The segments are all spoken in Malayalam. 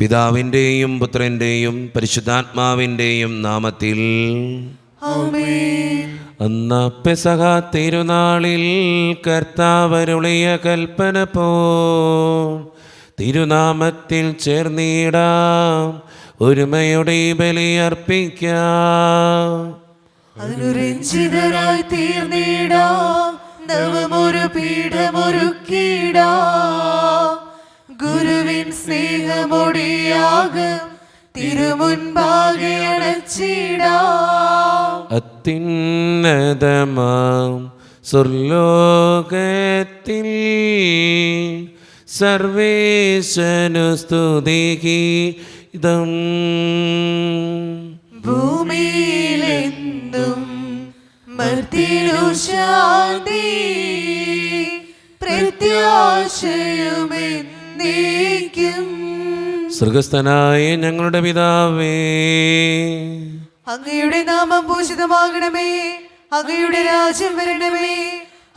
പിതാവിൻ്റെയും പുത്രൻ്റെയും പരിശുദ്ധാത്മാവിൻ്റെയും നാമത്തിൽ ആമേൻ. അന്ന പെസഹ തിരുനാളിൽ കർത്താവരുളിയ കൽപ്പന പോ തിരുനാമത്തിൽ ചേർന്നിടാം, ഒരുമയുടെ ബലിയർപ്പിക്കാം. അനുരഞ്ജിതരായി തീർന്നിടാം, നവമൊരു പീഠമൊരുക്കിടാം. ഗുരുവിൻ സ്നേഹമൊടിയാകും തിരുമുൻപാകെ അണച്ചിടാം. അത്യുന്നതമാം സ്വർലോകത്തിൽ സർവേശനു സ്തുതിഗീതം. ഭൂമിയിലെന്നും മർത്യനു ശാന്തി, പ്രത്യാശയുമെന്നേക്കും. സ്വർഗസ്ഥനായ ഞങ്ങളുടെ പിതാവേ, അങ്ങയുടെ നാമം പൂജിതമാകണമേ, അങ്ങയുടെ രാജ്യം വരണമേ.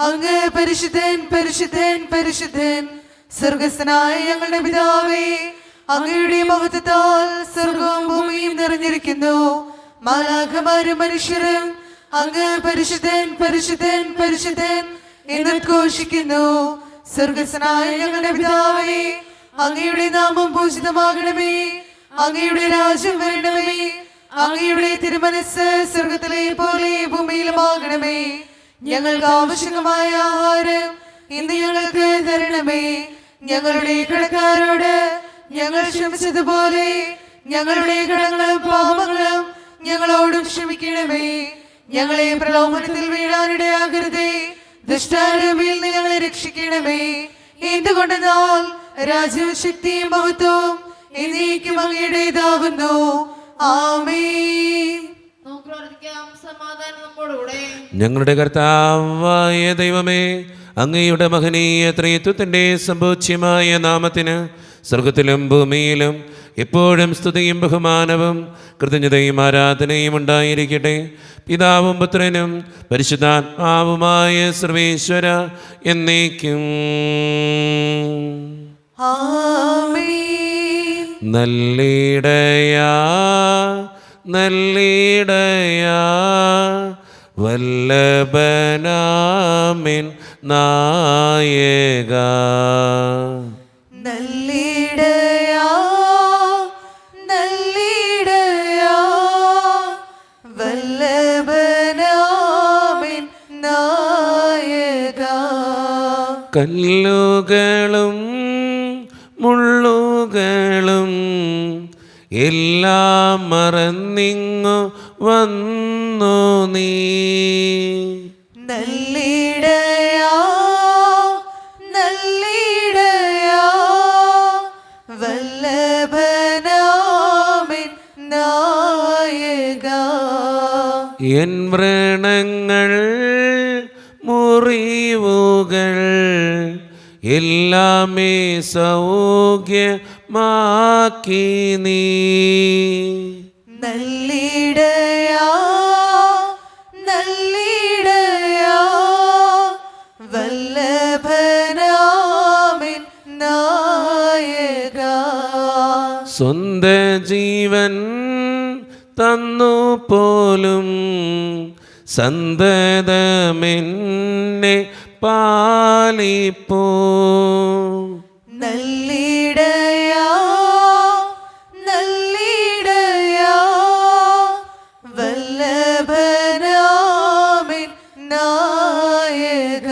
അങ്ങ് പരിശുദ്ധൻ പരിശുദ്ധൻ പരിശുദ്ധൻ. സ്വർഗസ്ഥനായ ഞങ്ങളുടെ പിതാവേ, അങ്ങയുടെ മഹത്വത്താൽ സ്വർഗവും ഭൂമിയും നിറഞ്ഞിരിക്കുന്നു. മാലാഖമാരും മനുഷ്യരും അങ്ങ് പരിശുദ്ധൻ പരിശുദ്ധൻ പരിശുദ്ധൻ എന്ന് ഘോഷിക്കുന്നു. സ്വർഗസ്ഥനായ ഞങ്ങളുടെ പിതാവേ, അങ്ങയുടെ നാമം പൂജിതമാകണമേ, അങ്ങയുടെ രാജ്യം വരണമേ. അങ്ങയുടെ തിരുമനസ് സ്വർഗത്തിലെ പോലെ ഭൂമിയിലുമാകണമേ. ഞങ്ങൾക്ക് ആവശ്യമായ ആഹാരം ഇന്ന് ഞങ്ങൾക്ക് തരണമേ. ഞങ്ങളുടെ കടക്കാരോട് ഞങ്ങൾ ക്ഷമിച്ചതുപോലെ ഞങ്ങളുടെ കടങ്ങളും പാപങ്ങളും ഞങ്ങളോടും ക്ഷമിക്കണമേ. ഞങ്ങളെ പ്രലോഭനത്തിൽ വീഴാനിടയാകരുതേ, ദുഷ്ടാരൂപിയിൽ നിന്ന് ഞങ്ങളെ രക്ഷിക്കണമേ. എന്തുകൊണ്ടെന്നാൽ രാജ്യവും ശക്തിയും മഹത്വവും എന്നേക്കും അങ്ങയുടേതാകുന്നു. ആമേൻ. സമാധാനം നമ്മോടുകൂടെ. ഞങ്ങളുടെ കർത്താവായ ദൈവമേ, അങ്ങയുടെ മഹനീയ ത്രിത്വത്തിൻ്റെ സമ്പൂജ്യമായ നാമത്തിന് സ്വർഗത്തിലും ഭൂമിയിലും എപ്പോഴും സ്തുതിയും ബഹുമാനവും കൃതജ്ഞതയും ആരാധനയും ഉണ്ടായിരിക്കട്ടെ. പിതാവും പുത്രനും പരിശുദ്ധാത്മാവുമായ സർവേശ്വര എന്നേക്കും. ആമേൻ. നല്ലിടയാ നല്ലിടയാ വല്ലഭനാമിൻ നായക. നല്ലിടയാ നല്ലിടയാ വല്ലഭനാമിൻ നായക. കല്ലുകളും മുള്ളുകളും എല്ലാം മറന്നിങ്ങു വന്നു നീ. നല്ലിടയാ നല്ലിടയാ വല്ലഭനാമിൻ നായക. എൻ വ്രണങ്ങൾ മുറിവുകൾ എല്ലാമേ സൗഖ്യമാക്കി നീ. നല്ലിടയാ നല്ലിടയാ വല്ലഭനാമിൻ നായക. സ്വന്ത ജീവൻ തന്നു പോലും സന്തതമെന്നെ പാലിപ്പോ. നല്ലിടയാ നല്ലിടയാ വല്ലഭനാമിൻ നായക.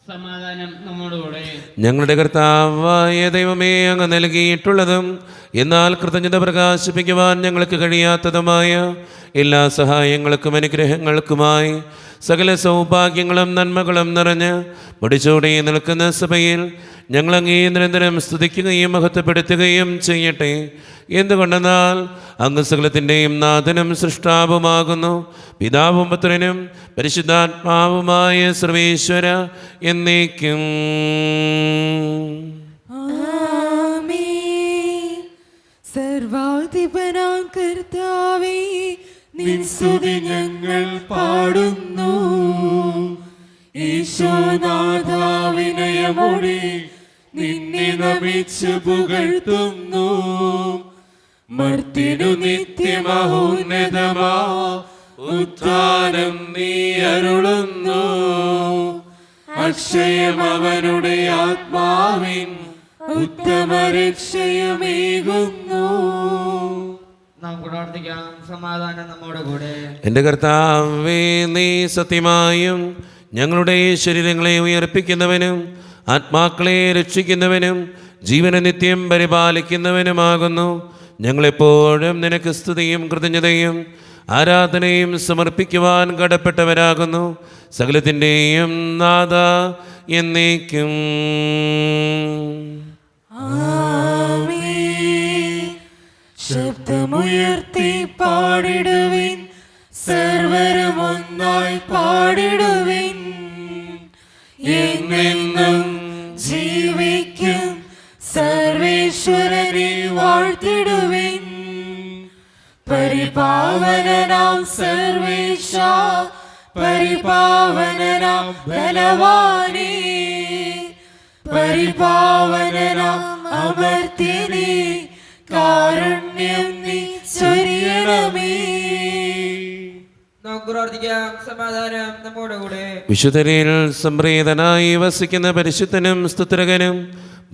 സമാധാനം നമ്മോടുകൂടെ. ഞങ്ങളുടെ കർത്താവായ ദൈവമേ, അങ്ങ് നൽകിയിട്ടുള്ളതും എന്നാൽ കൃതജ്ഞത പ്രകാശിപ്പിക്കുവാൻ ഞങ്ങൾക്ക് കഴിയാത്തതുമായ എല്ലാ സഹായങ്ങൾക്കും അനുഗ്രഹങ്ങൾക്കുമായി സകല സൗഭാഗ്യങ്ങളും നന്മകളും നിറഞ്ഞ് മുടിച്ചൂടി നിൽക്കുന്ന സഭയിൽ ഞങ്ങൾ അങ്ങേ നിരന്തരം സ്തുതിക്കുകയും മഹത്വപ്പെടുത്തുകയും ചെയ്യട്ടെ. എന്തുകൊണ്ടെന്നാൽ അങ്ങ് സകലത്തിൻ്റെയും നാഥനും സൃഷ്ടാവുമാകുന്നു. പിതാവും പുത്രനും പരിശുദ്ധാത്മാവുമായ സർവേശ്വര എന്നേക്കും. സർവാധിപനാം കർത്താവേ, നിൻ സ്തുതി ഞങ്ങൾ പാടുന്നു. ഈശോനാഥ വിനയമോടെ നിന്നെ നമിച്ചു പുകഴ്ത്തുന്നു. മർത്തിനു നിത്യമഹോന്നതമാ ഉത്ഥാനം നീ അരുളുന്നു. അക്ഷയം അവനുടെ ആത്മാവിൻ ഉത്തമ രക്ഷയുമേകുന്നു. നമുക്ക് പ്രാർത്ഥിക്കാം. സമാധാനം നമ്മോട് കൂടെ. എൻ്റെ കർത്താവേ, നീ സത്യമായും ഞങ്ങളുടെ ശരീരങ്ങളെ ഉയർപ്പിക്കുന്നവനും ആത്മാക്കളെ രക്ഷിക്കുന്നവനും ജീവനെ നിത്യം പരിപാലിക്കുന്നവനുമാകുന്നു. ഞങ്ങളെപ്പോഴും നിനക്ക് സ്തുതിയും കൃതജ്ഞതയും ആരാധനയും സമർപ്പിക്കുവാൻ കടപ്പെട്ടവരാകുന്നു. സകലത്തിൻ്റെയും നാഥ എന്നേക്കും. ശബ്ദമുയർത്തി പാടിടുവിൻ, സർവരും ഒന്നായി പാടിടുവിൻ. എന്നെന്നും ജീവിക്കും സർവേശ്വരനെ വാഴ്ത്തിടുവിൻ. പരിപാവനനാം സർവേശ, പരിപാവനനാം ബലവാനേ, പരിപാവനനാം അമർത്യനേ, കാരുണ്യം നീ ചൊരിയണമേ. നമുക്ക് പ്രാർത്ഥിക്കാം. സമാധാനം നമ്മോട് കൂടെ. വിശുദ്ധരിൽ സംപ്രീതനായി വസിക്കുന്ന പരിശുദ്ധനും സ്തുത്രകനും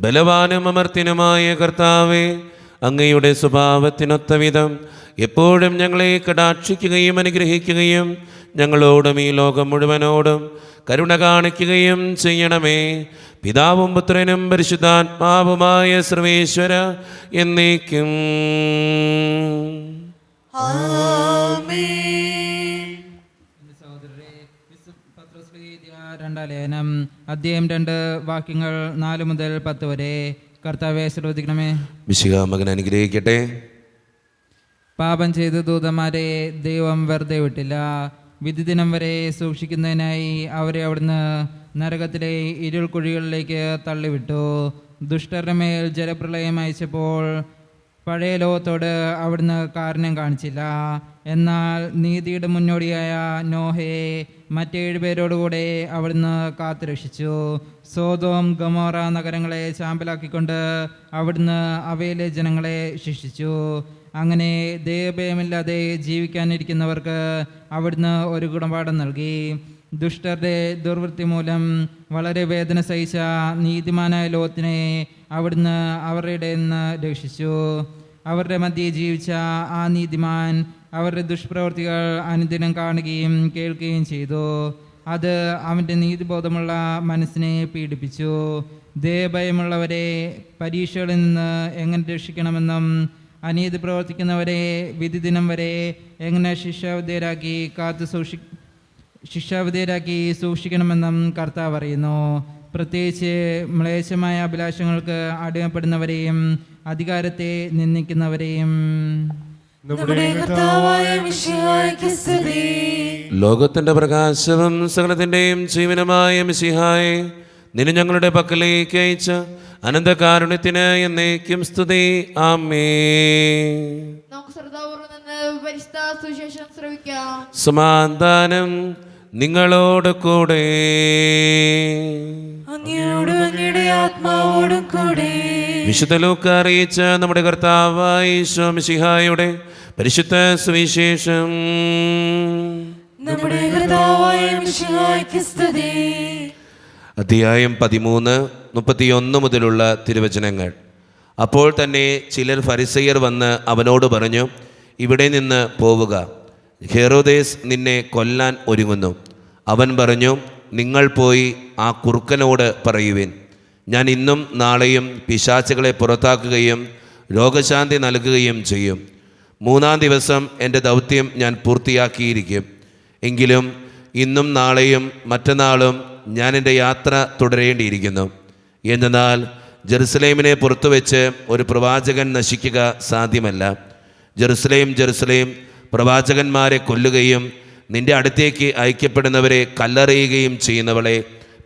ബലവാനും അമർത്യനുമായ കർത്താവേ, അങ്ങയുടെ സ്വഭാവത്തിനൊത്ത വിധം എപ്പോഴും ഞങ്ങളെ കടാക്ഷിക്കുകയും അനുഗ്രഹിക്കുകയും ഞങ്ങളോടും ഈ ലോകം മുഴുവനോടും കരുണ കാണിക്കുകയും ചെയ്യണമേ. പിതാവും പുത്രനും പരിശുദ്ധാത്മാവുമായ സർവേശ്വര എന്നേക്കും. രണ്ടാം ലേഖനം അധ്യായം 2 വാക്യങ്ങൾ 4 മുതൽ 10 വരെ. കർത്താവെ ശ്രദ്ധിക്കണമേ. മിശിഹാ മകൻ അനുഗ്രഹിക്കട്ടെ. പാപം ചെയ്ത ദൂതന്മാരെ ദൈവം വെറുതെ വിട്ടില്ല. വിധി ദിനം വരെ സൂക്ഷിക്കുന്നതിനായി അവരെ അവിടുന്ന് നരകത്തിലെ ഇരുൾക്കുഴികളിലേക്ക് തള്ളിവിട്ടു. ദുഷ്ടരുടെ മേൽ ജലപ്രളയം അയച്ചപ്പോൾ പഴയ ലോകത്തോട് അവിടുന്ന് കാരുണ്യം കാണിച്ചില്ല. എന്നാൽ നീതിയുടെ മുന്നോടിയായ നോഹയെ മറ്റേഴ് പേരോടുകൂടെ അവിടുന്ന് കാത്തുരക്ഷിച്ചു. സോദോം ഗമോറ നഗരങ്ങളെ ചാമ്പലാക്കിക്കൊണ്ട് അവിടുന്ന് അവയിലെ ജനങ്ങളെ ശിക്ഷിച്ചു. അങ്ങനെ ദൈവഭയമില്ലാതെ ജീവിക്കാനിരിക്കുന്നവർക്ക് അവിടുന്ന് ഒരു ഗുണപാഠം നൽകി. ദുഷ്ടരുടെ ദുർവൃത്തി മൂലം വളരെ വേദന സഹിച്ച നീതിമാനായ ലോത്തിനെ അവിടുന്ന് അവരുടെ നിന്ന് രക്ഷിച്ചു. അവരുടെ മധ്യേ ജീവിച്ച ആ നീതിമാൻ അവരുടെ ദുഷ്പ്രവൃത്തികൾ അനുദിനം കാണുകയും കേൾക്കുകയും ചെയ്തു. അത് അവൻ്റെ നീതിബോധമുള്ള മനസ്സിനെ പീഡിപ്പിച്ചു. ദയഭയമുള്ളവരെ പരീക്ഷകളിൽ നിന്ന് എങ്ങനെ രക്ഷിക്കണമെന്നും അനീതി പ്രവർത്തിക്കുന്നവരെ വിധി ദിനം വരെ എങ്ങനെ ശിക്ഷാവിധേയരാക്കി സൂക്ഷിക്കണമെന്നും കർത്താവ് അറിയുന്നു. പ്രത്യേകിച്ച് മ്ലേച്ഛമായ അഭിലാഷങ്ങൾക്ക് അടിമപ്പെടുന്നവരെയും അധികാരത്തെ നിന്ദിക്കുന്നവരെയും. ലോകത്തിന്റെ പ്രകാശവും സകലത്തിന്റെയും ജീവനുമായ മിശിഹായെ, നിന്നെ ഞങ്ങളുടെ പക്കലേക്ക് അയച്ച അനന്തകാരുണ്യത്തിന് എന്നേക്കും സ്തുതി. ആമേൻ. നമുക്ക് ശ്രദ്ധാപൂർവ്വം നിന്ന് പരിശുദ്ധ സുവിശേഷം ശ്രവിക്കാം. സമാധാനം നിങ്ങളോട് കൂടെ. അങ്ങയുടെ ആത്മാവോടും കൂടെ. വിശുദ്ധ ലൂക്കാ അറിയിച്ച നമ്മുടെ കർത്താവായ ഈശോ മിശിഹായുടെ പരിശുദ്ധ സുവിശേഷം. നമ്മുടെ കർത്താവായ മിശിഹായ്ക്ക് സ്തുതി. അധ്യായം 13, 31 മുതലുള്ള തിരുവചനങ്ങൾ. അപ്പോൾ തന്നെ ചിലർ ഫരിസയ്യർ വന്ന് അവനോട് പറഞ്ഞു, ഇവിടെ നിന്ന് പോവുക, ഹെരോദേസ് നിന്നെ കൊല്ലാൻ ഒരുങ്ങുന്നു. അവൻ പറഞ്ഞു, നിങ്ങൾ പോയി ആ കുറുക്കനോട് പറയുവിൻ, ഞാൻ ഇന്നും നാളെയും പിശാചുകളെ പുറത്താക്കുകയും രോഗശാന്തി നൽകുകയും ചെയ്യും. 3-ാം ദിവസം എൻ്റെ ദൗത്യം ഞാൻ പൂർത്തിയാക്കിയിരിക്കും. എങ്കിലും ഇന്നും നാളെയും മറ്റന്നാളും ഞാൻ എൻ്റെ യാത്ര തുടരേണ്ടിയിരിക്കുന്നു. എന്നാൽ ജെറുസലേമിനെ പുറത്തു വെച്ച് ഒരു പ്രവാചകൻ നശിക്കുക സാധ്യമല്ല. ജെറുസലേം, ജെറുസലേം, പ്രവാചകന്മാരെ കൊല്ലുകയും നിന്റെ അടുത്തേക്ക് അയക്കപ്പെടുന്നവരെ കല്ലെറിയുകയും ചെയ്യുന്നവളെ,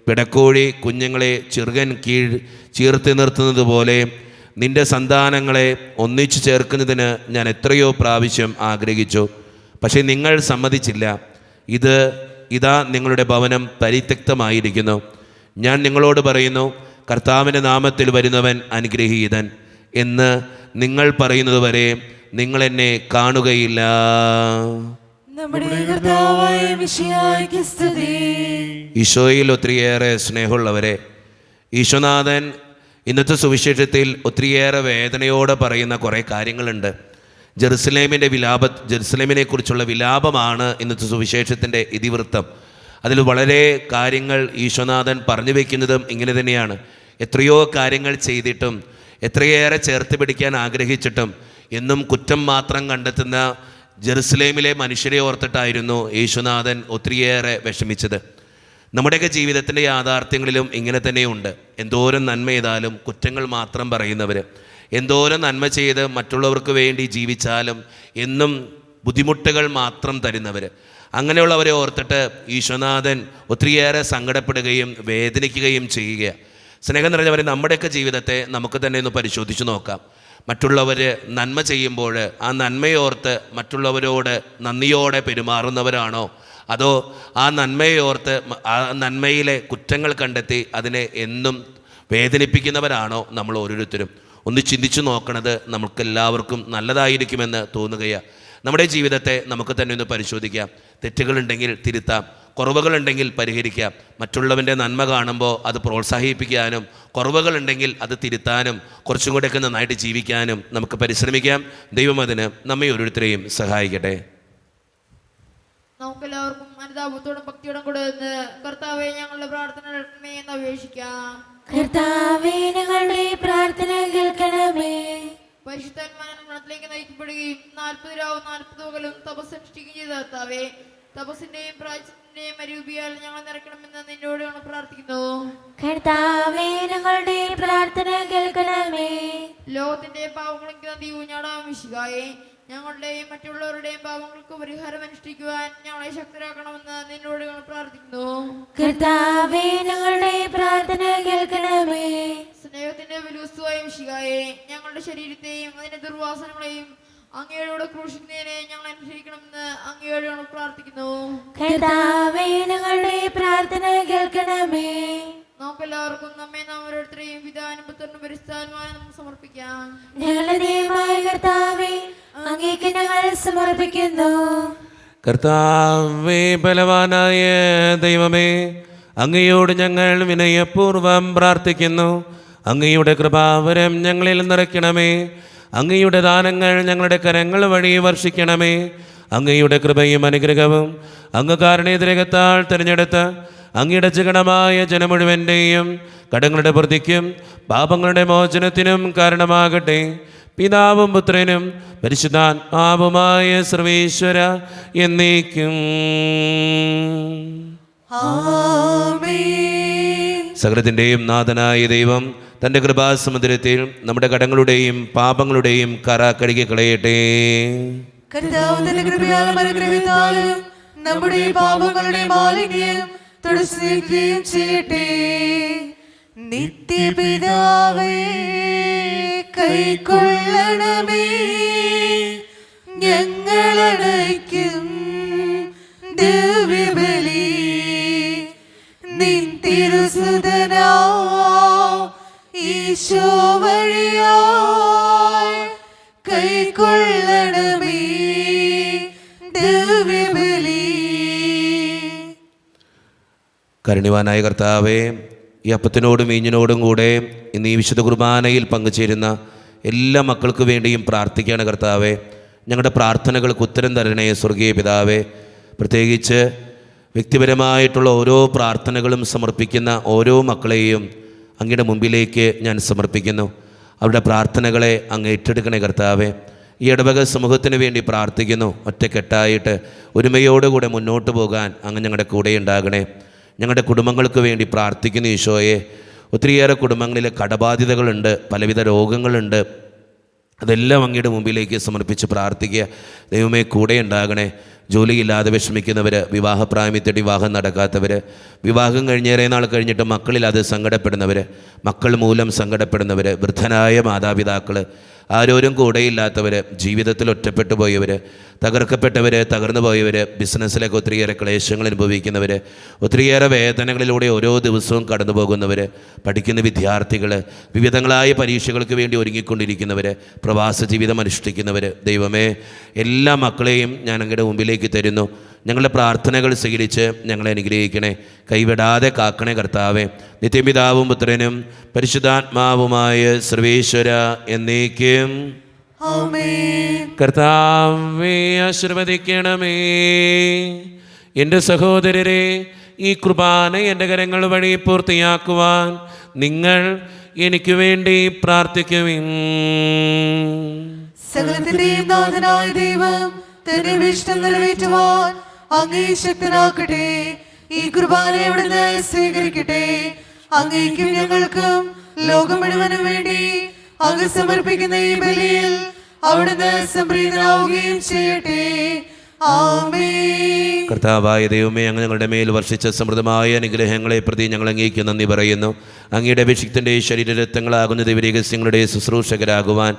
പിടക്കോഴി കുഞ്ഞുങ്ങളെ ചിറുകൻ കീഴ് ചീർത്തി നിർത്തുന്നത് പോലെ നിന്റെ സന്താനങ്ങളെ ഒന്നിച്ചു ചേർക്കുന്നതിന് ഞാൻ എത്രയോ പ്രാവശ്യം ആഗ്രഹിച്ചു. പക്ഷേ നിങ്ങൾ സമ്മതിച്ചില്ല. ഇതാ നിങ്ങളുടെ ഭവനം പരിത്യക്തമായിരിക്കുന്നു. ഞാൻ നിങ്ങളോട് പറയുന്നു, കർത്താവിൻ്റെ നാമത്തിൽ വരുന്നവൻ അനുഗ്രഹീതൻ എന്ന് നിങ്ങൾ പറയുന്നതുവരെ നിങ്ങൾ എന്നെ കാണുകയില്ല. നമ്മുടെ കർത്താവായ മിശിഹായ്ക്ക് സ്തുതി. ഈശോയിൽ ഒത്തിരിയേറെ സ്നേഹമുള്ളവരെ, ഈശോനാഥൻ ഇന്നത്തെ സുവിശേഷത്തിൽ ഒത്തിരിയേറെ വേദനയോടെ പറയുന്ന കുറേ കാര്യങ്ങളുണ്ട്. ജെറുസലേമിനെ കുറിച്ചുള്ള വിലാപമാണ് ഇന്നത്തെ സുവിശേഷത്തിൻ്റെ ഇതിവൃത്തം. അതിൽ വളരെ കാര്യങ്ങൾ ഈശോനാഥൻ പറഞ്ഞു വയ്ക്കുന്നതും ഇങ്ങനെ തന്നെയാണ്. എത്രയോ കാര്യങ്ങൾ ചെയ്തിട്ടും എത്രയേറെ ചേർത്ത് പിടിക്കാൻ ആഗ്രഹിച്ചിട്ടും എന്നും കുറ്റം മാത്രം കണ്ടെത്തുന്ന ജെറുസലേമിലെ മനുഷ്യരെ ഓർത്തിട്ടായിരുന്നു യേശുനാഥൻ ഒത്തിരിയേറെ വിഷമിച്ചത്. നമ്മുടെയൊക്കെ ജീവിതത്തിൻ്റെ യാഥാർത്ഥ്യങ്ങളിലും ഇങ്ങനെ തന്നെയുണ്ട്. എന്തോരം നന്മ ചെയ്താലും കുറ്റങ്ങൾ മാത്രം പറയുന്നവർ, എന്തോരം നന്മ ചെയ്ത് മറ്റുള്ളവർക്ക് വേണ്ടി ജീവിച്ചാലും എന്നും ബുദ്ധിമുട്ടുകൾ മാത്രം തരുന്നവർ, അങ്ങനെയുള്ളവരെ ഓർത്തിട്ട് ഈശോനാഥൻ ഒത്തിരിയേറെ സങ്കടപ്പെടുകയും വേദനിക്കുകയും ചെയ്യുക. സ്നേഹം നിറഞ്ഞവരെ, നമ്മുടെയൊക്കെ ജീവിതത്തെ നമുക്ക് തന്നെ ഒന്ന് പരിശോധിച്ച് നോക്കാം. മറ്റുള്ളവർ നന്മ ചെയ്യുമ്പോൾ ആ നന്മയോർത്ത് മറ്റുള്ളവരോട് നന്ദിയോടെ പെരുമാറുന്നവരാണോ, അതോ ആ നന്മയോർത്ത് ആ നന്മയിലെ കുറ്റങ്ങൾ കണ്ടെത്തി അതിനെ എന്നും വേദനിപ്പിക്കുന്നവരാണോ നമ്മൾ ഓരോരുത്തരും? ഒന്ന് ചിന്തിച്ചു നോക്കണത് നമുക്കെല്ലാവർക്കും നല്ലതായിരിക്കുമെന്ന് തോന്നുകയാണ്. നമ്മുടെ ജീവിതത്തെ നമുക്ക് തന്നെ ഒന്ന് പരിശോധിക്കാം. തെറ്റുകളുണ്ടെങ്കിൽ തിരുത്താം, കുറവുകളുണ്ടെങ്കിൽ പരിഹരിക്കാം. മറ്റുള്ളവൻ്റെ നന്മ കാണുമ്പോൾ അത് പ്രോത്സാഹിപ്പിക്കാനും കുറവുകളുണ്ടെങ്കിൽ അത് തിരുത്താനും കുറച്ചും കൂടെയൊക്കെ നന്നായിട്ട് ജീവിക്കാനും നമുക്ക് പരിശ്രമിക്കാം. ദൈവം അതിന് നമ്മെ ഓരോരുത്തരെയും സഹായിക്കട്ടെ. നമുക്കെല്ലാവർക്കും അനുതാപത്തോടും ഭക്തിയോടും കൂടെ നിന്ന് കർത്താവെ ഞങ്ങളുടെ പ്രാർത്ഥന കേൾക്കണമേ എന്ന് അപേക്ഷിക്കാം. കർത്താവേ, ഞങ്ങളുടെ പ്രാർത്ഥന കേൾക്കണമേ. പരിശുദ്ധാത്മാനത്തിലേക്ക് നയിക്കപ്പെടുകയും 40 രാവും 40 പകലും തപസ്സനുഷ്ഠിക്കുകയും ചെയ്ത കർത്താവേ, തപസ്സിന്റെയും പ്രായശ്ചിത്തത്തിന്റെയും അരൂപിയാൽ ഞങ്ങൾ നിറയ്ക്കണമെന്ന് നിന്നോട് ഞങ്ങൾ പ്രാർത്ഥിക്കുന്നു. കർത്താവേ, ഞങ്ങളുടെ പ്രാർത്ഥന കേൾക്കണമേ. ലോകത്തിന്റെ പാവങ്ങൾക്ക് നന്ദി ഊഞ്ഞാടാം മിശിഹായേ, ഞങ്ങളുടെയും മറ്റുള്ളവരുടെയും പാവങ്ങൾക്ക് പരിഹാരം അനുഷ്ഠിക്കുവാൻ ഞങ്ങളെ ശക്തരാക്കണമെന്ന് നിന്നോട് ഞങ്ങൾ പ്രാർത്ഥിക്കുന്നു. കർത്താവേ, ഞങ്ങളുടെ പ്രാർത്ഥന കേൾക്കണമേ. സ്നേഹത്തിന്റെ വലുസ്തുവായ മിശിഹായേ, ഞങ്ങളുടെ ശരീരത്തെയും അതിന്റെ ദുർവാസനങ്ങളെയും അങ്ങയോട് ക്രൂശിക്കുന്നതിനെ ഞങ്ങൾ അനുസരിക്കണമെന്ന് അങ്ങയോട് ഞങ്ങൾ പ്രാർത്ഥിക്കുന്നു. കർത്താവേ, ഞങ്ങളുടെ പ്രാർത്ഥന കേൾക്കണമേ. നമുക്കെല്ലാവർക്കും നമ്മെ നാം ഓരോരുത്തരെയും പിതാവിനും പുത്രനും പരിശുദ്ധാത്മാവിനും നമുക്ക് സമർപ്പിക്കാം. ഞങ്ങളുടെ ദൈവമായ കർത്താവേ, അങ്ങേക്ക് ഞങ്ങൾ സമർപ്പിക്കുന്നു. കർത്താവേ, ബലവാനായ ദൈവമേ, അങ്ങയോട് ഞങ്ങൾ വിനയപൂർവ്വം പ്രാർത്ഥിക്കുന്നു. അങ്ങയുടെ കൃപാവരം ഞങ്ങളിൽ നിറയ്ക്കണമേ. അങ്ങയുടെ ദാനങ്ങൾ ഞങ്ങളുടെ കരങ്ങൾ വഴി വർഷിക്കണമേ. അങ്ങയുടെ കൃപയും അനുഗ്രഹവും അങ്ങ് കാരണേതരകത്താൽ തിരഞ്ഞെടുത്ത അങ്ങയുടെ ജഗണമായ ജനം മുഴുവൻ്റെയും കടങ്ങളുടെ പ്രതിക്കും പാപങ്ങളുടെ മോചനത്തിനും കാരണമാകട്ടെ. പിതാവും പുത്രനും പരിശുദ്ധാത്മാവുമായ സർവേശ്വര എന്നേക്കും. സകലത്തിൻ്റെയും നാഥനായ ദൈവം തൻ്റെ കൃപാസമുദ്രത്തിൽ നമ്മുടെ കടങ്ങളുടെയും പാപങ്ങളുടെയും കറ കഴുകി കളയട്ടെ. കർത്താവ് തന്റെ കൃപയാലും അനുഗ്രഹത്താലും നമ്മുടെ പാപങ്ങളുടെ മാലിന്യം തുടച്ചുനീക്കുകയും ചെയ്യട്ടെ. നിത്യപിതാവേ, കൈക്കൊള്ളണമേ ഞങ്ങളടയ്ക്കും ദിവ്യബലി. നിൻ തിരുസുതനാ ഈശോ വഴിയായി കൈക്കൊള്ളണമേ ദിവ്യബലി. കരുണിവാനായ കർത്താവേ, ഈ അപ്പത്തിനോടും വീഞ്ഞിനോടും കൂടെ ഇന്ന് ഈ വിശുദ്ധ കുർബാനയിൽ പങ്കുചേരുന്ന എല്ലാ മക്കൾക്ക് വേണ്ടിയും പ്രാർത്ഥിക്കുകയാണ് കർത്താവേ. ഞങ്ങളുടെ പ്രാർത്ഥനകൾക്ക് ഉത്തരം തരണേ സ്വർഗീയ പിതാവേ. പ്രത്യേകിച്ച് വ്യക്തിപരമായിട്ടുള്ള ഓരോ പ്രാർത്ഥനകളും സമർപ്പിക്കുന്ന ഓരോ മക്കളെയും അങ്ങയുടെ മുമ്പിലേക്ക് ഞാൻ സമർപ്പിക്കുന്നു. അവരുടെ പ്രാർത്ഥനകളെ അങ്ങ് ഏറ്റെടുക്കണേ കർത്താവേ. ഈ ഇടവക സമൂഹത്തിന് വേണ്ടി പ്രാർത്ഥിക്കുന്നു. ഒറ്റക്കെട്ടായിട്ട് ഒരുമയോടുകൂടെ മുന്നോട്ട് പോകാൻ അങ്ങ് ഞങ്ങളുടെ കൂടെ ഉണ്ടാകണേ. ഞങ്ങളുടെ കുടുംബങ്ങൾക്ക് വേണ്ടി പ്രാർത്ഥിക്കുന്നു ഈശോയെ. ഒത്തിരിയേറെ കുടുംബങ്ങളിൽ കടബാധ്യതകളുണ്ട്, പലവിധ രോഗങ്ങളുണ്ട്. അതെല്ലാം അങ്ങയുടെ മുമ്പിലേക്ക് സമർപ്പിച്ച് പ്രാർത്ഥിക്കുക. ദൈവമേ, കൂടെ ഉണ്ടാകണേ. ജോലിയില്ലാതെ വിഷമിക്കുന്നവർ, വിവാഹപ്രായമെത്തിയിട്ട് വിവാഹം നടക്കാത്തവർ, വിവാഹം കഴിഞ്ഞേറെ നാൾ കഴിഞ്ഞിട്ട് മക്കളില്ലാതെ സങ്കടപ്പെടുന്നവർ, മക്കൾ മൂലം സങ്കടപ്പെടുന്നവർ, വൃദ്ധനായ മാതാപിതാക്കൾ, ആരോരും കൂടെയില്ലാത്തവർ, ജീവിതത്തിൽ ഒറ്റപ്പെട്ടു പോയവർ, തകർക്കപ്പെട്ടവർ, തകർന്നു പോയവർ, ബിസിനസ്സിലൊക്കെ ഒത്തിരിയേറെ ക്ലേശങ്ങൾ അനുഭവിക്കുന്നവർ, ഒത്തിരിയേറെ വേദനകളിലൂടെ ഓരോ ദിവസവും കടന്നു പോകുന്നവർ, പഠിക്കുന്ന വിദ്യാർത്ഥികൾ, വിവിധങ്ങളായ പരീക്ഷകൾക്ക് വേണ്ടി ഒരുങ്ങിക്കൊണ്ടിരിക്കുന്നവർ, പ്രവാസ ജീവിതം അനുഷ്ഠിക്കുന്നവർ, ദൈവമേ എല്ലാ മക്കളെയും ഞാൻ അങ്ങയുടെ മുമ്പിലേക്ക് തരുന്നു. ഞങ്ങളുടെ പ്രാർത്ഥനകൾ സ്വീകരിച്ച് ഞങ്ങളെ അനുഗ്രഹിക്കണേ, കൈവിടാതെ കാക്കണേ കർത്താവേ. നിത്യപിതാവും പുത്രനും പരിശുദ്ധാത്മാവുമായ സർവേശ്വര എന്നേക്കും ആമേൻ. കർത്താവേ ആശീർവദിക്കണമേ. എൻ്റെ സഹോദരരെ, ഈ കുർബാന എൻ്റെ കരങ്ങൾ വഴി പൂർത്തിയാക്കുവാൻ നിങ്ങൾ എനിക്ക് വേണ്ടി പ്രാർത്ഥിക്കുവിൻ. സകലത്തിന്റെയും നാഥനായ ദൈവം തന്റെ ഇഷ്ടം നിറവേറ്റുവാൻ അങ്ങേ ശക്തനാക്കട്ടെ. ഈ കുർബാന അവിടുന്ന് സ്വീകരിക്കട്ടെ. അങ്ങേക്കും ഞങ്ങൾക്കും ലോകം മുഴുവനും വേണ്ടി അങ്ങ് സമർപ്പിക്കുന്ന ഈ ബലിയിൽ അവിടുന്ന് സംപ്രീതനാവുകയും ചെയ്യട്ടെ. ആമേൻ. കർത്താവായ ദൈവമേ, അങ്ങ് ഞങ്ങളുടെ മേൽ വർഷിച്ച സമൃദ്ധമായ അനുഗ്രഹങ്ങളെ പ്രതി ഞങ്ങൾ അങ്ങേക്ക് നന്ദി പറയുന്നു. അങ്ങയുടെ അഭിഷിക്തൻ്റെ ശരീരരക്തങ്ങളാകുന്ന ദൈവരഹസ്യങ്ങളുടെ ശുശ്രൂഷകരാകുവാൻ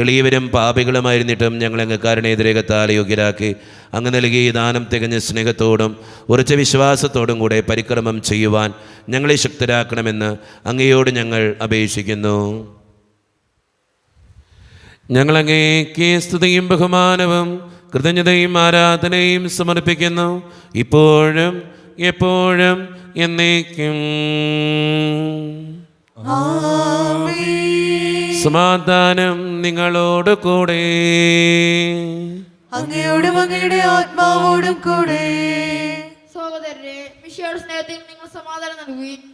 എളിയവരും പാപികളുമായിരുന്നിട്ടും ഞങ്ങൾ അങ്ങ് കാരുണ്യതിരകത്താൽ യോഗ്യരാക്കി. അങ്ങ് നൽകിയ ഈ ദാനം തികഞ്ഞ സ്നേഹത്തോടും ഉറച്ച വിശ്വാസത്തോടും കൂടെ പരിക്രമം ചെയ്യുവാൻ ഞങ്ങളെ ശക്തരാക്കണമെന്ന് അങ്ങയോട് ഞങ്ങൾ അപേക്ഷിക്കുന്നു. ഞങ്ങൾ അങ്ങേക്ക് സ്തുതിയും ബഹുമാനവും കൃതജ്ഞതയും ആരാധനയും സമർപ്പിക്കുന്നു, ഇപ്പോഴും എപ്പോഴും എന്നേക്കും. സമാധാനം നിങ്ങളോട് കൂടെ. അങ്ങയോടും അങ്ങയുടെ ആത്മാവോടും കൂടെ. സഹോദരരെ, മിശിഹായുടെ സ്നേഹത്തിൽ നിങ്ങൾ സമാധാനം നൽകുകയും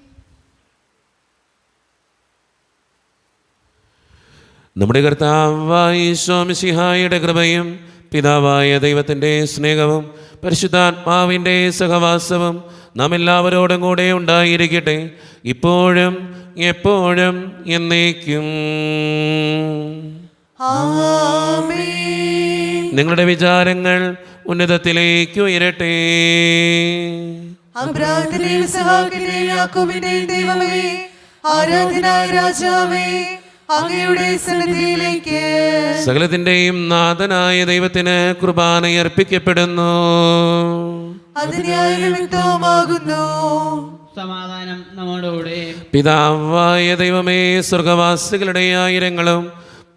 നമ്മുടെ കർത്താവായ ഈശോ മിശിഹായുടെ കൃപയും പിതാവായ ദൈവത്തിൻ്റെ സ്നേഹവും പരിശുദ്ധാത്മാവിൻ്റെ സഹവാസവും നാം എല്ലാവരോടും കൂടെ ഉണ്ടായിരിക്കട്ടെ, ഇപ്പോഴും എപ്പോഴും എന്നേക്കും. ആമേൻ. നിങ്ങളുടെ വിചാരങ്ങൾ ഉന്നതത്തിലേക്ക് ഉയരട്ടെ. അബ്രാഹത്തിന്റെയും ഇസ്ഹാക്കിന്റെയും യാക്കോബിന്റെയും ദൈവമേ, ആരാധനായ രാജാവേ, അങ്ങയുടെ സന്നിധിയിലേക്ക് സകലത്തിൻ്റെയും നാഥനായ ദൈവത്തിന് കുർബാന അർപ്പിക്കപ്പെടുന്നു. അത് ന്യായവിമുക്തവുമാകുന്നു. സമാധാനം നമ്മോടുകൂടെ. പിതാവായ ദൈവമേ, സ്വർഗവാസികളുടെ ആയിരങ്ങളും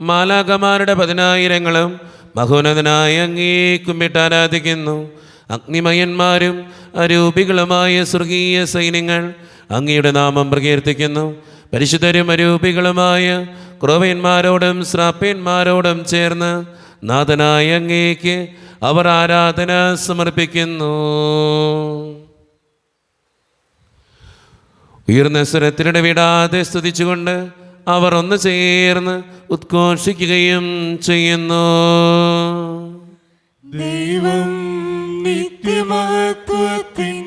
മാലാഖമാരുടെ 10,000ങ്ങളും മഹോന്നതനായ അങ്ങേ കുമ്പിട്ട് ആരാധിക്കുന്നു. അഗ്നിമയന്മാരും അരൂപികളുമായ സ്വർഗീയ സൈന്യങ്ങൾ അങ്ങയുടെ നാമം പ്രകീർത്തിക്കുന്നു. പരിശുദ്ധരും അരൂപികളുമായ ക്രോവ്യന്മാരോടും ശ്രാപ്യന്മാരോടും ചേർന്ന് നാഥനായ അങ്ങേക്ക് അവർ ആരാധന സമർപ്പിക്കുന്നു. ഉയർന്ന സ്വരത്തിനിടെ വിടാതെ സ്തുതിച്ചുകൊണ്ട് അവർ ഒന്ന് ചേർന്ന് ഉദ്ഘോഷിക്കുകയും ചെയ്യുന്നു. ദൈവം നിത്യമഹത്വത്തിൻ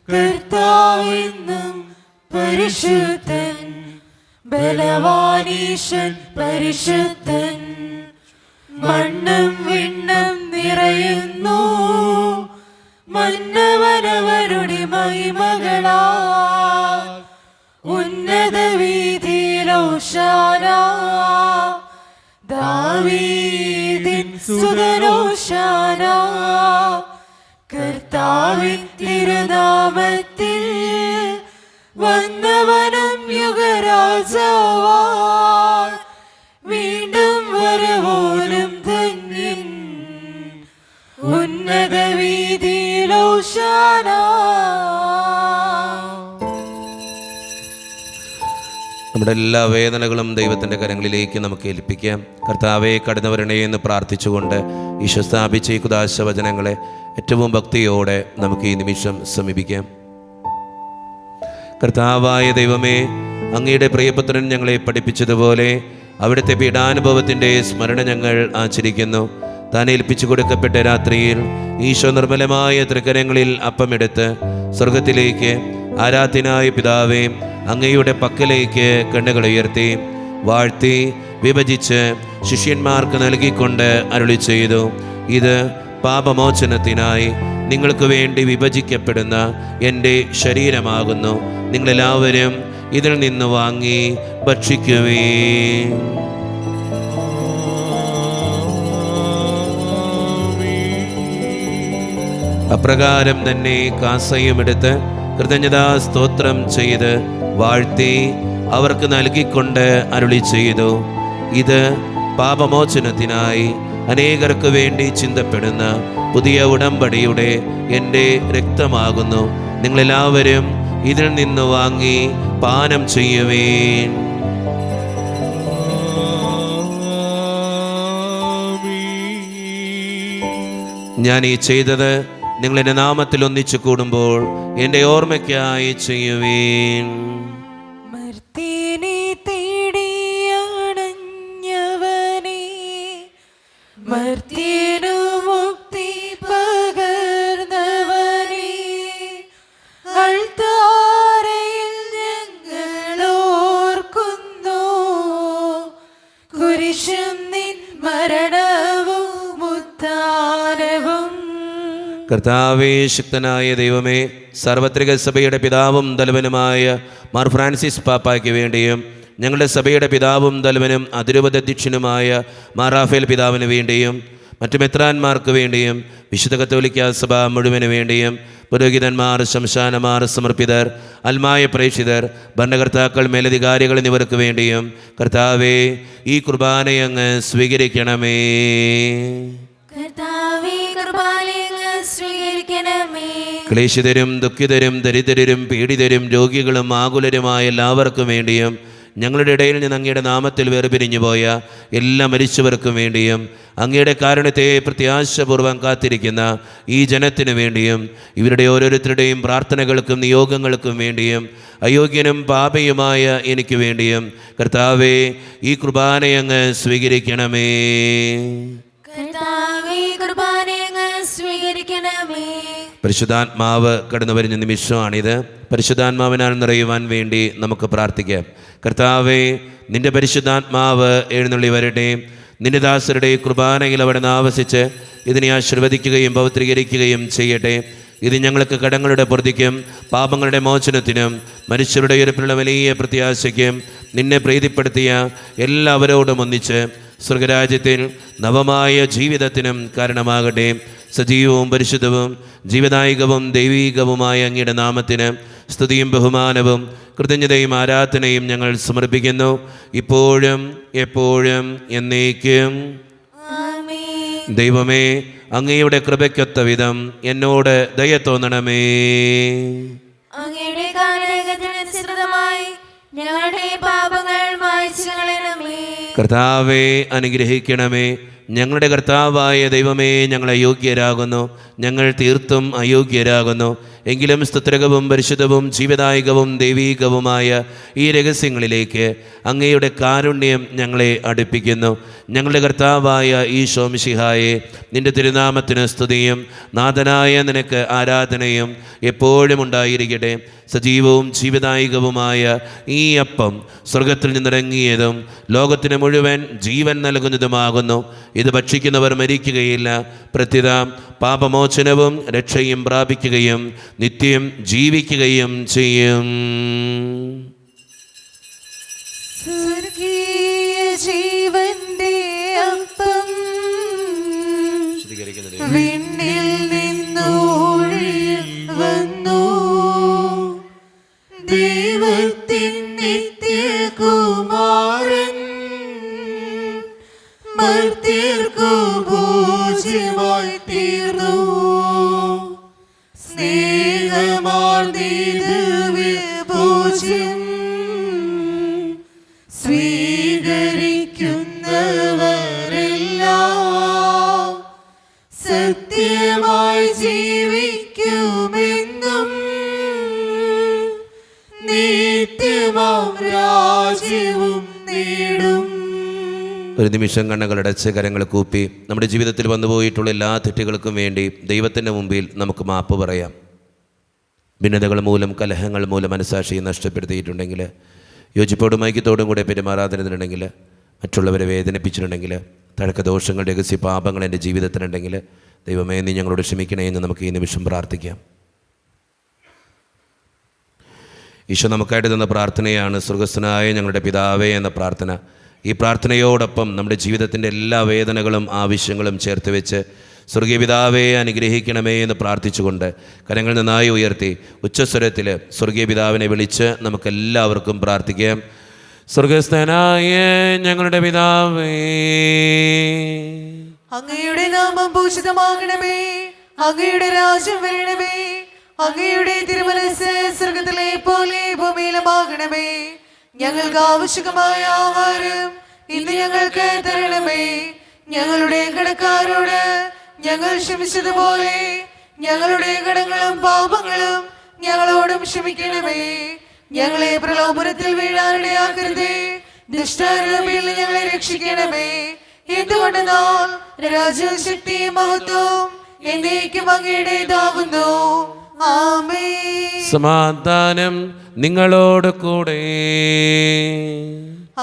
കർത്താവെന്നും പരിശുദ്ധൻ, ബലവാനീശൻ പരിശുദ്ധൻ. മണ്ണും വിണ്ണും നിറയുന്നു മന്നവനവരുടെ മഹിമകളാൽ. ഉന്നത വീതിയിലോശാന, ദാവീദിൻ സുതനോശാന. കർത്താവിൻ തിരുനാമത്തിൽ വന്നവനും യുഗരാജാവാൻ, വീണ്ടും വരവോനും ധന്യൻ. ഉന്നത വീതിയിലോശാന. നമ്മുടെ എല്ലാ വേദനകളും ദൈവത്തിൻ്റെ കരങ്ങളിലേക്ക് നമുക്ക് ഏൽപ്പിക്കാം. കർത്താവെ കടന്നു വരണേ എന്ന് പ്രാർത്ഥിച്ചുകൊണ്ട് ഈശോ സ്ഥാപിച്ച ഈ കുദാശ വചനങ്ങളെ ഏറ്റവും ഭക്തിയോടെ നമുക്ക് ഈ നിമിഷം സമീപിക്കാം. കർത്താവായ ദൈവമേ, അങ്ങയുടെ പ്രിയപുത്രൻ ഞങ്ങളെ പഠിപ്പിച്ചതുപോലെ അവിടുത്തെ പീഡാനുഭവത്തിൻ്റെ സ്മരണ ഞങ്ങൾ ആചരിക്കുന്നു. താൻ ഏൽപ്പിച്ചു കൊടുക്കപ്പെട്ട രാത്രിയിൽ ഈശോ നിർമ്മലമായ തൃക്കരങ്ങളിൽ അപ്പമെടുത്ത് സ്വർഗത്തിലേക്ക് ആരാധ്യനായ പിതാവേ അങ്ങയുടെ പക്കലേക്ക് കണ്ണുകൾ ഉയർത്തി വാഴ്ത്തി വിഭജിച്ച് ശിഷ്യന്മാർക്ക് നൽകിക്കൊണ്ട് അരുളി ചെയ്തു, ഇത് പാപമോചനത്തിനായി നിങ്ങൾക്ക് വേണ്ടി വിഭജിക്കപ്പെടുന്ന എൻ്റെ ശരീരമാകുന്നു. നിങ്ങളെല്ലാവരും ഇതിൽ നിന്ന് വാങ്ങി ഭക്ഷിക്കുവേ. അപ്രകാരം തന്നെ കാസയും എടുത്ത് കൃതജ്ഞതാ സ്തോത്രം ചെയ്ത് വാഴ്ത്തി അവർക്ക് നൽകിക്കൊണ്ട് അരുളി ചെയ്തു, ഇത് പാപമോചനത്തിനായി അനേകർക്ക് വേണ്ടി ചിന്തപ്പെടുന്ന പുതിയ ഉടമ്പടിയുടെ എൻ്റെ രക്തമാകുന്നു. നിങ്ങളെല്ലാവരും ഇതിൽ നിന്ന് വാങ്ങി പാനം ചെയ്യുവേൻ. ഞാൻ ഈ ചെയ്തത് നിങ്ങൾ എൻ്റെ നാമത്തിൽ ഒന്നിച്ചു കൂടുമ്പോൾ എൻ്റെ ഓർമ്മയ്ക്കായി ചെയ്യുവേൻ. മർത്യനെ തേടിയണഞ്ഞവനെ, മർത്യനു മുക്തി പകർന്നവനെ, അൾത്താരയിൽ ഞങ്ങൾ ഓർക്കുന്നു. കുരിശും നിൻ മരണവും ഉത്ഥാനവും. കർത്താവേ, ശക്തനായ ദൈവമേ, സാർവത്രിക സഭയുടെ പിതാവും തലവനുമായ മാർ ഫ്രാൻസിസ് പാപ്പായ്ക്ക് വേണ്ടിയും ഞങ്ങളുടെ സഭയുടെ പിതാവും തലവനും അതിരൂപതധ്യക്ഷനുമായ മാർ റാഫേൽ പിതാവിന് വേണ്ടിയും മറ്റു മെത്രാന്മാർക്ക് വേണ്ടിയും വിശുദ്ധ കത്തോലിക്ക സഭ മുഴുവന് വേണ്ടിയും പുരോഹിതന്മാർ, ശംശാനമാർ, സമർപ്പിതർ, അൽമായ പ്രേക്ഷിതർ, ഭരണകർത്താക്കൾ, മേലധികാരികൾ എന്നിവർക്ക് വേണ്ടിയും കർത്താവേ, ഈ കുർബാനയങ്ങ് സ്വീകരിക്കണമേ. ക്ലേശിതരും ദുഃഖിതരും ദരിദ്രരും പീഡിതരും രോഗികളും ആകുലരുമായ എല്ലാവർക്കും വേണ്ടിയും ഞങ്ങളുടെ ഇടയിൽ നിന്ന് അങ്ങയുടെ നാമത്തിൽ വേർപിരിഞ്ഞു പോയ എല്ലാ മരിച്ചവർക്കും വേണ്ടിയും അങ്ങയുടെ കാരുണ്യത്തെ പ്രത്യാശപൂർവ്വം കാത്തിരിക്കുന്ന ഈ ജനത്തിനു വേണ്ടിയും ഇവരുടെ ഓരോരുത്തരുടെയും പ്രാർത്ഥനകൾക്കും നിയോഗങ്ങൾക്കും വേണ്ടിയും അയോഗ്യനും പാപിയുമായ എനിക്ക് വേണ്ടിയും കർത്താവേ, ഈ കുർബാനയങ്ങ് സ്വീകരിക്കണമേ. പരിശുദ്ധാത്മാവ് കടന്നു വരുന്ന നിമിഷമാണിത്. പരിശുദ്ധാത്മാവിനാൽ നിറയുവാൻ വേണ്ടി നമുക്ക് പ്രാർത്ഥിക്കാം. കർത്താവേ, നിന്റെ പരിശുദ്ധാത്മാവ് എഴുന്നള്ളി വരട്ടെ. നിന്റെ ദാസരുടെ കുർബാനയിൽ അവിടെ ആവസിച്ച് ഇതിനെ ആശീർവദിക്കുകയും പവിത്രീകരിക്കുകയും ചെയ്യട്ടെ. ഇത് ഞങ്ങൾക്ക് കടങ്ങളുടെ പൊറുതിക്കും പാപങ്ങളുടെ മോചനത്തിനും മനുഷ്യരുടെ ഉയർപ്പിലുള്ള വലിയ പ്രത്യാശയ്ക്കും നിന്നെ പ്രീതിപ്പെടുത്തിയ എല്ലാവരോടും ഒന്നിച്ച് സ്വർഗരാജ്യത്തിൽ നവമായ ജീവിതത്തിനും കാരണമാകട്ടെ. സജീവവും പരിശുദ്ധവും ജീവദായകവും ദൈവീകവുമായ അങ്ങയുടെ നാമത്തിന് സ്തുതിയും ബഹുമാനവും കൃതജ്ഞതയും ആരാധനയും ഞങ്ങൾ സമർപ്പിക്കുന്നു, ഇപ്പോഴും എപ്പോഴും എന്നേക്കും. ദൈവമേ, അങ്ങയുടെ കൃപയ്ക്കൊത്ത വിധം എന്നോട് ദയ തോന്നണമേ. അങ്ങയുടെ കാരുണ്യത്തിനനുസൃതമായി ഞങ്ങളുടെ പാപങ്ങൾ മായ്ച്ചു കളയണമേ. കർത്താവേ, അനുഗ്രഹിക്കണമേ. ഞങ്ങളുടെ കർത്താവായ ദൈവമേ, ഞങ്ങൾ അയോഗ്യരാകുന്നു, ഞങ്ങൾ തീർത്തും അയോഗ്യരാകുന്നു. എങ്കിലും സ്തുത്രകവും പരിശുദ്ധവും ജീവദായകവും ദൈവീകവുമായ ഈ രഹസ്യങ്ങളിലേക്ക് അങ്ങയുടെ കാരുണ്യം ഞങ്ങളെ അടുപ്പിക്കുന്നു. ഞങ്ങളുടെ കർത്താവായ ഈശോ മിശിഹായെ, നിന്റെ തിരുനാമത്തിന് സ്തുതിയും നാഥനായ നിനക്ക് ആരാധനയും എപ്പോഴും ഉണ്ടായിരിക്കട്ടെ. സജീവവും ജീവദായകവുമായ ഈ അപ്പം സ്വർഗത്തിൽ നിന്നിറങ്ങിയതും ലോകത്തിന് മുഴുവൻ ജീവൻ നൽകുന്നതുമാകുന്നു. ഇത് ഭക്ഷിക്കുന്നവർ മരിക്കുകയില്ല, പ്രത്യുത പാപമോചനവും രക്ഷയും പ്രാപിക്കുകയും നിത്യം ജീവിക്കുകയും ചെയ്യും. സ്വർഗീയ ജീവന്റെ അപ്പം വിണ്ണിൽ നിന്നൊഴി വന്നു. ദൈവത്തിൻ നിത്യകുമാരൻ മർത്യർക്കു പൂജ്യമായി തീർന്നു. സ്നേഹമാർദ്ദിവ്യഭോജ്യം സ്വീകരിക്കുന്നവരെല്ലാം സത്യമായി ജീവിക്കുമെന്നും നിത്യമാം രാജ്യവും നേടും. ഒരു നിമിഷം കണ്ണുകളടച്ച് കരങ്ങൾ കൂപ്പി നമ്മുടെ ജീവിതത്തിൽ വന്നുപോയിട്ടുള്ള എല്ലാ തെറ്റുകൾക്കും വേണ്ടി ദൈവത്തിൻ്റെ മുമ്പിൽ നമുക്ക് മാപ്പ് പറയാം. ഭിന്നതകൾ മൂലം, കലഹങ്ങൾ മൂലം മനസ്സാക്ഷിയെ നഷ്ടപ്പെടുത്തിയിട്ടുണ്ടെങ്കിൽ, യോജിപ്പോടും ഐക്യത്തോടും കൂടെ പെരുമാറാതിരുന്നിട്ടുണ്ടെങ്കിൽ, മറ്റുള്ളവരെ വേദനിപ്പിച്ചിട്ടുണ്ടെങ്കിൽ, തഴക്കദോഷങ്ങൾ, രഹസ്യ പാപങ്ങൾ എൻ്റെ ജീവിതത്തിലുണ്ടെങ്കിൽ, ദൈവമേ, നീ ഞങ്ങളോട് ക്ഷമിക്കണേ എന്ന് നമുക്ക് ഈ നിമിഷം പ്രാർത്ഥിക്കാം. ഈശോ നമുക്കായിട്ട് തന്ന പ്രാർത്ഥനയാണ് സ്വർഗസ്ഥനായ ഞങ്ങളുടെ പിതാവേ എന്ന പ്രാർത്ഥന. ഈ പ്രാർത്ഥനയോടൊപ്പം നമ്മുടെ ജീവിതത്തിൻ്റെ എല്ലാ വേദനകളും ആവശ്യങ്ങളും ചേർത്ത് വെച്ച് സ്വർഗീയ പിതാവേ അനുഗ്രഹിക്കണമേ എന്ന് പ്രാർത്ഥിച്ചുകൊണ്ട് കരങ്ങൾ നന്നായി ഉയർത്തി ഉച്ചസ്വരത്തിൽ സ്വർഗീയ പിതാവിനെ വിളിച്ച് നമുക്കെല്ലാവർക്കും പ്രാർത്ഥിക്കാം. സ്വർഗസ്ഥനായ ഞങ്ങളുടെ പിതാവേ, അങ്ങയുടെ നാമം പൂജിതമാകണമേ, അങ്ങയുടെ രാജ്യം വരണമേ, അങ്ങയുടെ തിരുമനസ്സ് സ്വർഗത്തിലെ പോലെ ഭൂമിയിലുമാകണമേ. ഞങ്ങൾക്ക് ആവശ്യമായ ആഹാരം ഇന്ന് ഞങ്ങൾക്ക് തരണമേ. ഞങ്ങളുടെ കടക്കാരോട് ഞങ്ങൾ ക്ഷമിച്ചതുപോലെ ഞങ്ങളുടെ കടങ്ങളും പാപങ്ങളും ഞങ്ങളോടും ക്ഷമിക്കണമേ. ഞങ്ങളെ പ്രലോഭനത്തിൽ വീഴാനിടയാക്കരുതേ, ദുഷ്ടാരൂപിയിൽ ഞങ്ങളെ രക്ഷിക്കണമേ. എന്തുകൊണ്ടെന്നാൽ രാജ്യവും ശക്തിയും മഹത്വവും എന്നേക്കും അങ്ങയുടേതാകുന്നു. ആമേൻ. സമാധാനം നിങ്ങളോട് കൂടെ.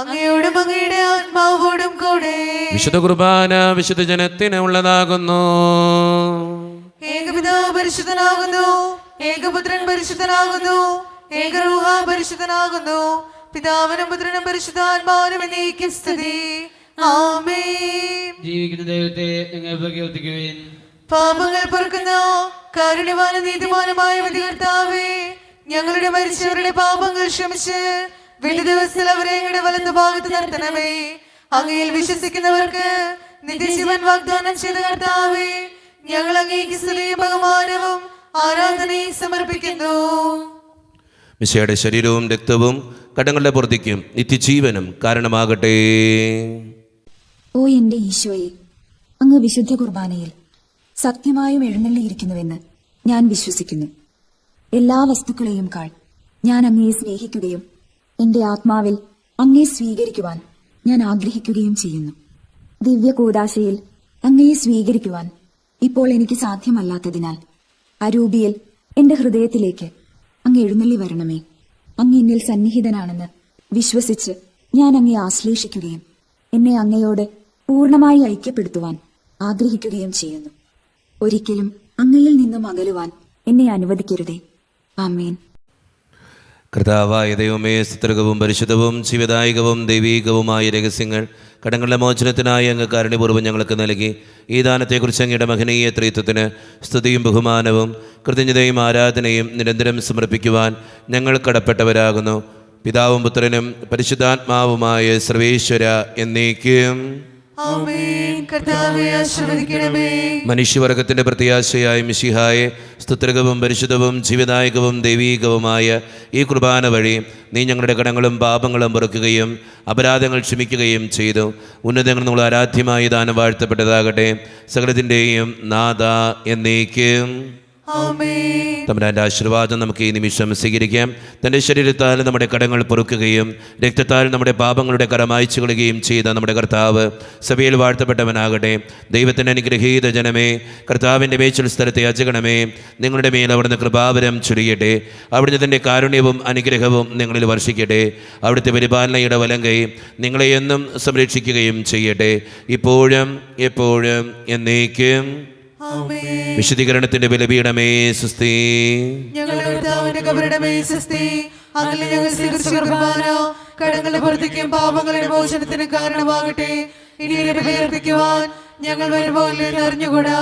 അങ്ങയോടും അങ്ങയുടെ ആത്മാവോടും കൂടെ. വിശുദ്ധ കുർബാന വിശുദ്ധ ജനത്തിന് ഉള്ളതാകുന്നു. ഏകപിതാവ് പരിശുദ്ധനാകുന്നു, ഏകപുത്രൻ പരിശുദ്ധനാകുന്നു, ഏകരൂഹ പരിശുദ്ധനാകുന്നു. പിതാവിനും പുത്രനും പരിശുദ്ധാത്മാവിനും എന്നേക്കും സ്തുതി. ആമേൻ. ജീവിക്കുന്ന ദൈവത്തെ നിങ്ങൾ പ്രകീർത്തിക്കുവിൻ. പാപങ്ങൾ പൊറുക്കുന്ന കാരുണ്യവാനും നീതിമാനുമായ വിധികർത്താവേ, ഞങ്ങളുടെ മരിച്ചവരുടെ പാപങ്ങൾ ക്ഷമിച്ച് വലിയ ദിവസത്തിൽ അവരെ ഞങ്ങളുടെ വലതു ഭാഗത്ത് നിർത്തണമേ. അങ്ങയിൽ വിശ്വസിക്കുന്നവർക്ക് നിത്യജീവൻ വാഗ്ദാനം ചെയ്ത കർത്താവേ, ഞങ്ങൾ അങ്ങേക്ക് സ്തുതിയും ബഹുമാനവും ആരാധനയും സമർപ്പിക്കുന്നു. മിശിഹായുടെ ശരീരവും രക്തവും കടങ്ങളുടെ പൂർത്തിക്കും നിത്യജീവനും കാരണമാകട്ടെ. ഓ എന്റെ ഈശോയെ, അങ്ങ് വിശുദ്ധ കുർബാനയിൽ സത്യമായും എഴുന്നള്ളിയിരിക്കുന്നുവെന്ന് ഞാൻ വിശ്വസിക്കുന്നു. എല്ലാ വസ്തുക്കളെയും കാൾ ഞാൻ അങ്ങയെ സ്നേഹിക്കുകയും എന്റെ ആത്മാവിൽ അങ്ങയെ സ്വീകരിക്കുവാൻ ഞാൻ ആഗ്രഹിക്കുകയും ചെയ്യുന്നു. ദിവ്യ കൂദാശയിൽ അങ്ങയെ സ്വീകരിക്കുവാൻ ഇപ്പോൾ എനിക്ക് സാധ്യമല്ലാത്തതിനാൽ അരൂപിയിൽ എന്റെ ഹൃദയത്തിലേക്ക് അങ്ങ് എഴുന്നള്ളി വരണമേ. അങ്ങ് എന്നിൽ സന്നിഹിതനാണെന്ന് വിശ്വസിച്ച് ഞാൻ അങ്ങയെ ആശ്ലേഷിക്കുകയും എന്നെ അങ്ങയോട് പൂർണ്ണമായി ഐക്യപ്പെടുത്തുവാൻ ആഗ്രഹിക്കുകയും ചെയ്യുന്നു. ഒരിക്കലും അങ്ങയിൽ നിന്നും അകലുവാൻ എന്നെ അനുവദിക്കരുതേ. ആമേൻ. കർത്താവായ ദൈവമേ, സ്തുത്യർഹവും പരിശുദ്ധവും ജീവദായകവും ദൈവീകവുമായ രഹസ്യങ്ങൾ കടങ്ങളുടെ മോചനത്തിനായി അങ്ങ് കാരുണ്യപൂർവ്വം ഞങ്ങൾക്ക് നൽകി. ഈ ദാനത്തെക്കുറിച്ച് അങ്ങയുടെ മഹനീയ ത്രിത്വത്തിന് സ്തുതിയും ബഹുമാനവും കൃതജ്ഞതയും ആരാധനയും നിരന്തരം സമർപ്പിക്കുവാൻ ഞങ്ങൾ കടപ്പെട്ടവരാകുന്നു. പിതാവും പുത്രനും പരിശുദ്ധാത്മാവുമായ സർവേശ്വര എന്നേക്കും ആമേൻ. കർത്താവേ ആശീർവദിക്കണമേ. മനുഷ്യവർഗത്തിന്റെ പ്രത്യാശയായ മിശിഹായെ, സ്തുത്യർഹവും പരിശുദ്ധവും ജീവദായകവും ദൈവീകവുമായ ഈ കുർബാന വഴി നീ ഞങ്ങളുടെ കടങ്ങളും പാപങ്ങളും പൊറുക്കുകയും അപരാധങ്ങൾ ക്ഷമിക്കുകയും ചെയ്തു. ഉന്നതങ്ങൾ നമ്മൾ ആരാധ്യമായി ദാനം വാഴ്ത്തപ്പെട്ടതാകട്ടെ. സകലത്തിൻ്റെയും നാഥ എന്നേക്കും ആമേൻ. തമ്പുരാന്റെ ആശീർവാദം നമുക്ക് ഈ നിമിഷം സ്വീകരിക്കാം. തൻ്റെ ശരീരത്താൽ നമ്മുടെ കടങ്ങൾ പൊറുക്കുകയും രക്തത്താൽ നമ്മുടെ പാപങ്ങളുടെ കറ മായ്ച്ചു കളയുകയും ചെയ്ത നമ്മുടെ കർത്താവ് സഭയിൽ വാഴ്ത്തപ്പെട്ടവനാകട്ടെ. ദൈവത്തിൻ്റെ അനുഗ്രഹീത ജനമേ, കർത്താവിൻ്റെ മേച്ചിൽ സ്ഥലത്തെ യാചകണമേ, നിങ്ങളുടെ മേൽ അവിടുന്ന് കൃപാവരം ചൊരിയട്ടെ. അവിടുന്ന് തൻ്റെ കാരുണ്യവും അനുഗ്രഹവും നിങ്ങളിൽ വർഷിക്കട്ടെ. അവിടുത്തെ പരിപാലനയുടെ വലങ്കൈ നിങ്ങളെ എന്നും സംരക്ഷിക്കുകയും ചെയ്യട്ടെ, ഇപ്പോഴും എപ്പോഴും എന്നേക്കും. വിശുദ്ധീകരണത്തിന്റെ ബലിപീഠമേ സ്വസ്തി. ഞങ്ങളുടെ കർത്താവിന്റെ കബറിടമേ സ്വസ്തി. അങ്ങനെ ഞങ്ങൾ സ്വീകരിച്ച കുർബാന കടങ്ങളുടെ പുറത്തേക്കും പാപങ്ങളുടെ മോചനത്തിന് കാരണമാകട്ടെ. ഇനി ബലിയർപ്പിക്കുവാൻ ഞങ്ങൾ വരുമ്പോൾ അറിഞ്ഞുകൂടാ.